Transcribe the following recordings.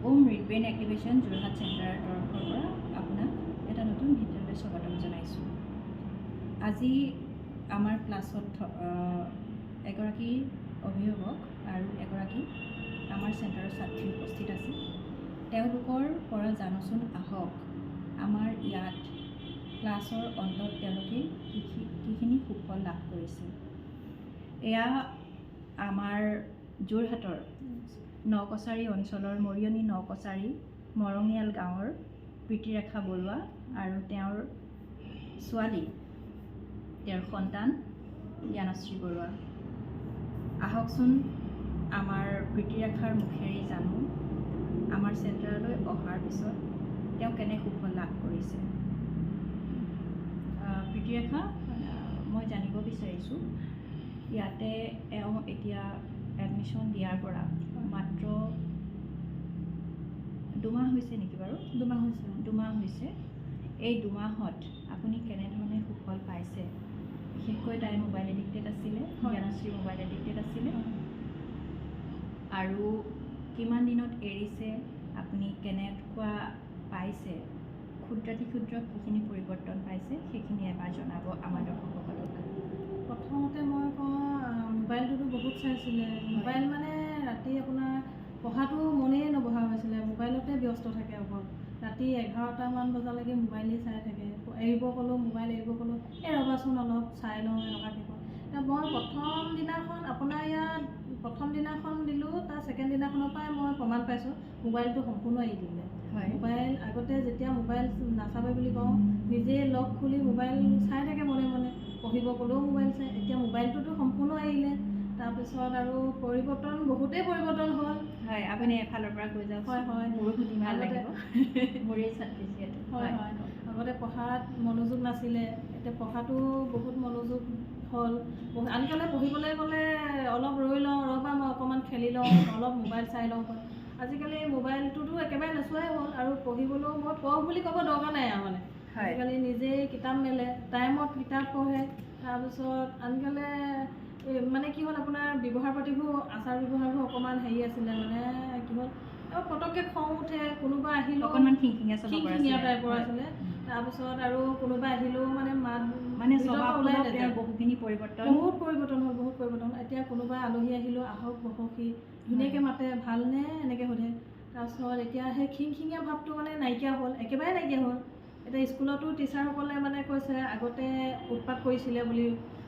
ওম ৰিডব্ৰেইন activation Jorhat চেণ্টাৰৰ তৰফৰ পৰা আপোনাক এটা নতুন ভিডিঅ'লৈ স্বাগতম জনাইছোঁ। আজি আমাৰ ক্লাছত এগৰাকী অভিভাৱক আৰু এগৰাকী আমাৰ চেণ্টাৰৰ ছাত্ৰী উপস্থিত আছে। তেওঁলোকৰ পৰা জানোচোন আহক আমাৰ ইয়াত ক্লাছৰ অন্তত তেওঁলোকে কিখিনি সুফল লাভ কৰিছে। এয়া আমাৰ যোৰহাটৰ নকছাৰী অঞ্চলৰ মৰিয়নি নকছাৰী মৰঙীয়াল গাঁৱৰ প্ৰীতিৰেখা বৰুৱা আৰু তেওঁৰ ছোৱালী, তেওঁৰ সন্তান জ্ঞানশ্ৰী বৰুৱা। আহকচোন আমাৰ প্ৰীতিৰেখাৰ মুখেৰে জানো আমাৰ চেণ্টাৰলৈ অহাৰ পিছত তেওঁ কেনে সুফল লাভ কৰিছে। প্ৰীতিৰেখা, মই জানিব বিচাৰিছোঁ ইয়াতে এওঁ এতিয়া এডমিশ্যন দিয়াৰ পৰা মাত্ৰ 2 মাহ হৈছে নেকি বাৰু? 2 মাহ হৈছে। 2 মাহ হৈছে। এই 2 মাহত আপুনি কেনেধৰণে সুফল পাইছে? বিশেষকৈ তাই মোবাইল এডিক্টেড আছিলে, জ্ঞানশ্ৰী মোবাইল এডিক্টেড আছিলে, আৰু কিমান দিনত এৰিছে, আপুনি কেনেকুৱা পাইছে, ক্ষুদ্ৰাতি ক্ষুদ্ৰ কিখিনি পৰিৱৰ্তন পাইছে সেইখিনি এবাৰ জনাব আমাৰ দৰ্শকসকলক। প্ৰথমতে মই কওঁ মোবাইলটোতো বহুত চাইছিলে। মোবাইল মানে ৰাতি আপোনাৰ পঢ়াটো মনেই নবহা হৈছিলে, মোবাইলতে ব্যস্ত থাকে অকল। ৰাতি 11টামান বজালৈকে মোবাইলেই চাই থাকে। এৰিব ক'লেও মোবাইল এৰিব ক'লেও ৰ'বাচোন অলপ চাই লওঁ এনেকুৱাকৈ কয়। মই প্ৰথম দিনাখন দিলোঁ, তাৰ ছেকেণ্ড দিনাখনৰ পৰাই মই প্ৰমাণ পাইছোঁ মোবাইলটো সম্পূৰ্ণ এৰি দিলে। মোবাইল আগতে যেতিয়া মোবাইল নাচাবে বুলি কওঁ, নিজে লক খুলি মোবাইল চাই থাকে মনে মনে, পঢ়িব ক'লেও মোবাইল চাই। এতিয়া মোবাইলটোতো সম্পূৰ্ণ এৰিলে। তাৰপিছত আৰু বহুতেই পৰিৱৰ্তন হ'ল। হয়, আপুনি এফালৰ পৰা কৈ যাওক। হয়, মোৰো সুধি ভাল লাগিব, মোৰেই ছাত্ৰী যিহেতু। হয়, আগতে পঢ়াত মনোযোগ নাছিলে, এতিয়া পঢ়াটো বহুত মনোযোগ হ'ল। আনকালে পঢ়িবলৈ গ'লে অলপ ৰৈ লওঁ, ৰ'বা মই অকণমান খেলি লওঁ, অলপ মোবাইল চাই লওঁ। আজিকালি মোবাইলটোতো একেবাৰে নোচোৱাই হ'ল, আৰু পঢ়িবলৈও মই পঢ় বুলি ক'ব দৰকাৰ নাই আৰু মানে। আজিকালি নিজেই কিতাপ মেলে, টাইমত কিতাপ পঢ়ে। তাৰপিছত আনকালে মানে কি হ'ল, আপোনাৰ ব্যৱহাৰ পাতিবোৰ আচাৰ ব্যৱহাৰবোৰ অকণমান হেৰি আছিলে, মানে কি হ'ল পটককৈ খং উঠে, কোনোবা আহিলেও অকণমান খিংখিঙীয়া টাইপৰ আছিলে। তাৰপিছত আৰু কোনোবা আহিলেও মানে মাত ওলাই নাযায়। বহুত পৰিৱৰ্তন হ'ল। এতিয়া কোনোবা আলহী আহিলেও আহক বহকহি ধুনীয়াকৈ মাতে, ভালনে এনেকৈ সোধে। তাৰপিছত এতিয়া সেই খিংখিঙীয়া ভাৱটো মানে নাইকিয়া হ'ল, একেবাৰে নাইকিয়া হ'ল। এতিয়া স্কুলতো টিচাৰসকলে মানে কৈছে আগতে উৎপাত কৰিছিলে বুলি,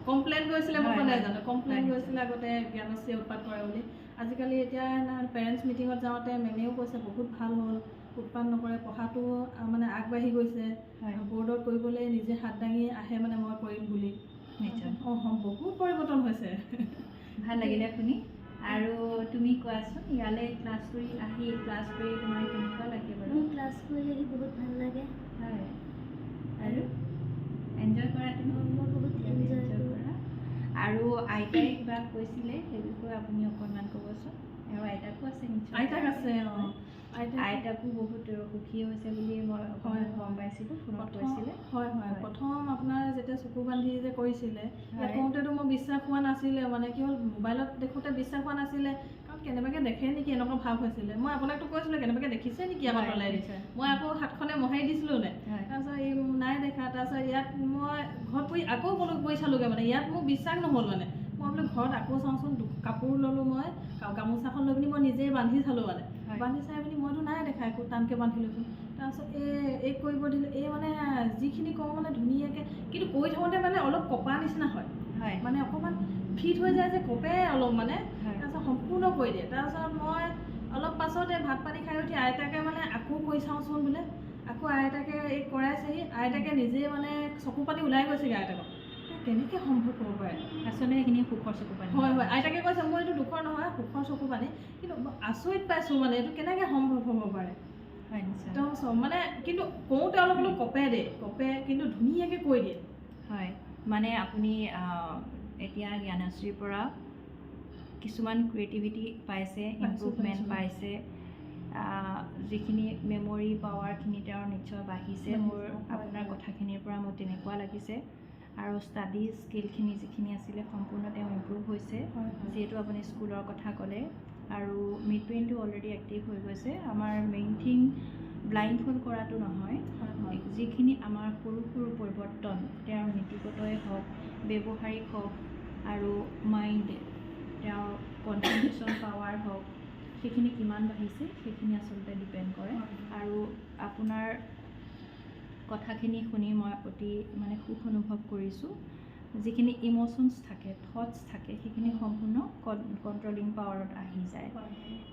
কমপ্লেইন কৰিছিলে, মই নাজানো, কমপ্লেইন কৰিছিলে আগতে জ্ঞানশ্ৰীয়ে উৎপাত কৰে বুলি। আজিকালি এতিয়া পেৰেণ্টছ মিটিঙত যাওঁতে মেমেও কৈছে বহুত ভাল হ'ল, উৎপাত নকৰে, পঢ়াটো মানে আগবাঢ়ি গৈছে, বৰ্ডত কৰিবলৈ নিজে হাত দাঙি আহে, মানে মই কৰিম বুলি। বহুত পৰিৱৰ্তন হৈছে। ভাল লাগিলে শুনি। আৰু তুমি কোৱাচোন, ইয়ালৈ ক্লাছ কৰি তোমাৰ কেনেকুৱা লাগে বাৰু? ক্লাছ কৰি আহি বহুত ভাল লাগে। হয়, আৰু এনজয় কৰা তুমি? মই বহুত এনজয় কৰা। আৰু আইতাই কিবা কৈছিলে সেই বিষয়ে আপুনি অকণমান ক'বচোন। আৰু আইতাকো আছে নিশ্চয়? আইতাক আছে, আইতাকো বহুত সুখী হৈছে বুলি মই গম পাইছিলোঁ, ফোনত কৈছিলে। হয়, প্ৰথম আপোনাৰ যেতিয়া চকু বান্ধি যে কৰিছিলে, ইয়াত কৰোঁতেতো মই বিশ্বাস হোৱা নাছিলে, মানে কি হ'ল মোবাইলত দেখোঁতে বিশ্বাস হোৱা নাছিলে, কাৰণ কেনেবাকৈ দেখে নেকি এনেকুৱা ভাৱ হৈছিলে। মই আপোনাকতো কৈছিলোঁ কেনেবাকৈ দেখিছে নেকি আমাৰ তলাই দিছে, মই আকৌ হাতখনে মোহাৰি দিছিলোঁ নে, তাৰপিছত নাই দেখা। তাৰপিছত ইয়াত মই ঘৰত আকৌ কৰি চালোঁগৈ, মানে ইয়াত মোৰ বিশ্বাস নহ'ল। মানে মই বোলো ঘৰত আকৌ চাওঁচোন, কাপোৰ ল'লোঁ, মই গামোচাখন লৈ পিনি মই নিজেই বান্ধি চালোঁ, মানে বান্ধি চাই পিনি মইতো নাই দেখা, একো টানকৈ বান্ধি লৈছোঁ। তাৰপিছত এই কৰিব দিলোঁ, মানে যিখিনি কওঁ মানে ধুনীয়াকৈ, কিন্তু কৰি থাকোঁতে মানে অলপ কপা নিচিনা হয়, মানে অকণমান ফিট হৈ যায় যে, কপে অলপ মানে। তাৰপিছত সম্পূৰ্ণ কৰি দিয়ে। তাৰপিছত মই অলপ পাছতে ভাত পানী খাই উঠি আইতাকে মানে আকৌ কৰি চাওঁচোন বোলে, আকৌ আইতাকে কৰাইছেহি, আইতাকে নিজে মানে চকু পানী ওলাই গৈছেগৈ আইতাকক। কেনেকৈ সম্ভৱ হ'ব পাৰে? আচলতে সেইখিনি সুখৰ চকু পানী। হয়, আইতাকে কৈছে মোৰ এইটো দুখৰ নহয়, সুখৰ চকু পানী। কিন্তু আচৰিত পাইছোঁ, মানে এইটো কেনেকৈ সম্ভৱ হ'ব পাৰে। হয়, নিশ্চয়। মানে কিন্তু কওঁতে অলপ কপে, কিন্তু ধুনীয়াকৈ কৈ দিয়ে। হয়, মানে আপুনি এতিয়া জ্ঞানশ্ৰীৰ পৰা কিছুমান ক্ৰিয়েটিভিটি পাইছে, ইম্প্ৰুভমেণ্ট পাইছে, যিখিনি মেমৰি পাৱাৰখিনি তেওঁৰ নিশ্চয় বাঢ়িছে। মোৰ আপোনাৰ কথাখিনিৰ পৰা মোৰ তেনেকুৱা লাগিছে। আৰু ষ্টাডি স্কিলখিনি যিখিনি আছিলে সম্পূৰ্ণ তেওঁ ইম্প্ৰুভ হৈছে। যিহেতু আপুনি স্কুলৰ কথা ক'লে, আৰু মিড ব্ৰেইনটো অলৰেডি এক্টিভ হৈ গৈছে। আমাৰ মেইন থিং ব্লাইণ্ড ফল্ড কৰাটো নহয়, যিখিনি আমাৰ সৰু সৰু পৰিৱৰ্তন তেওঁৰ নীতিগতই হওক, ব্যৱহাৰিক হওক আৰু মাইণ্ড, তেওঁৰ কনচেনট্ৰেশ্যন পাৱাৰ হওক, সেইখিনি কিমান বাঢ়িছে সেইখিনি আচলতে ডিপেণ্ড কৰে। আৰু আপোনাৰ কথাখিনি শুনি মই অতি মানে সুখ অনুভৱ কৰিছোঁ। যিখিনি ইম'শ্যনছ থাকে, থটছ থাকে, সেইখিনি সম্পূৰ্ণ কণ্ট্ৰলিং পাৱাৰত আহি যায়।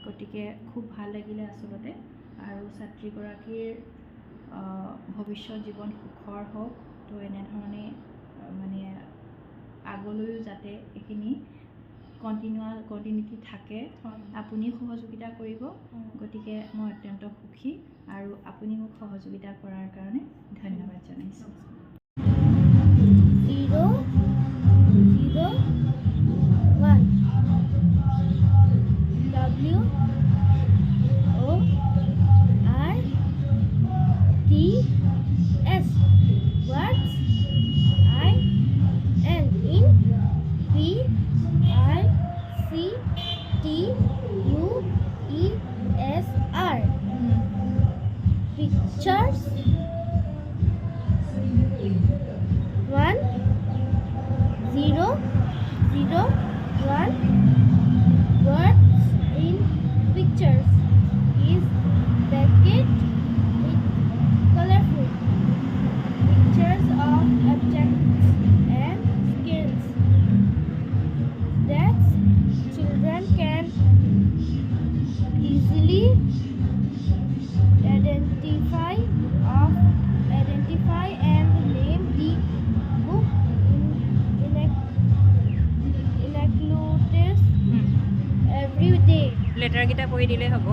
গতিকে খুব ভাল লাগিলে আচলতে। আৰু ছাত্ৰীগৰাকীৰ ভৱিষ্যত জীৱন সুখৰ হওক। তো এনেধৰণে মানে আগলৈও যাতে এইখিনি কণ্টিনিউটি থাকে, আপুনি সহযোগিতা কৰিব। গতিকে মই অত্যন্ত সুখী আৰু আপুনি মোক সহযোগিতা কৰাৰ কাৰণে ধন্যবাদ জনাইছোঁ। 0 0 1 W O R T S words I N in P I C T U E S R pictures 1 0 0 1 words in pictures is packed with colorful pictures of objects and skills that children can easily identify and name the book includes every day. লেটাৰকেইটা কৈ দিলে হ'ব।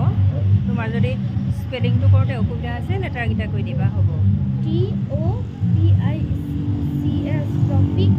তোমাৰ যদি স্পেলিংটো কৰোঁতে অসুবিধা আছে লেটাৰকেইটা কৈ দিবা হ'ব। TOPICS topic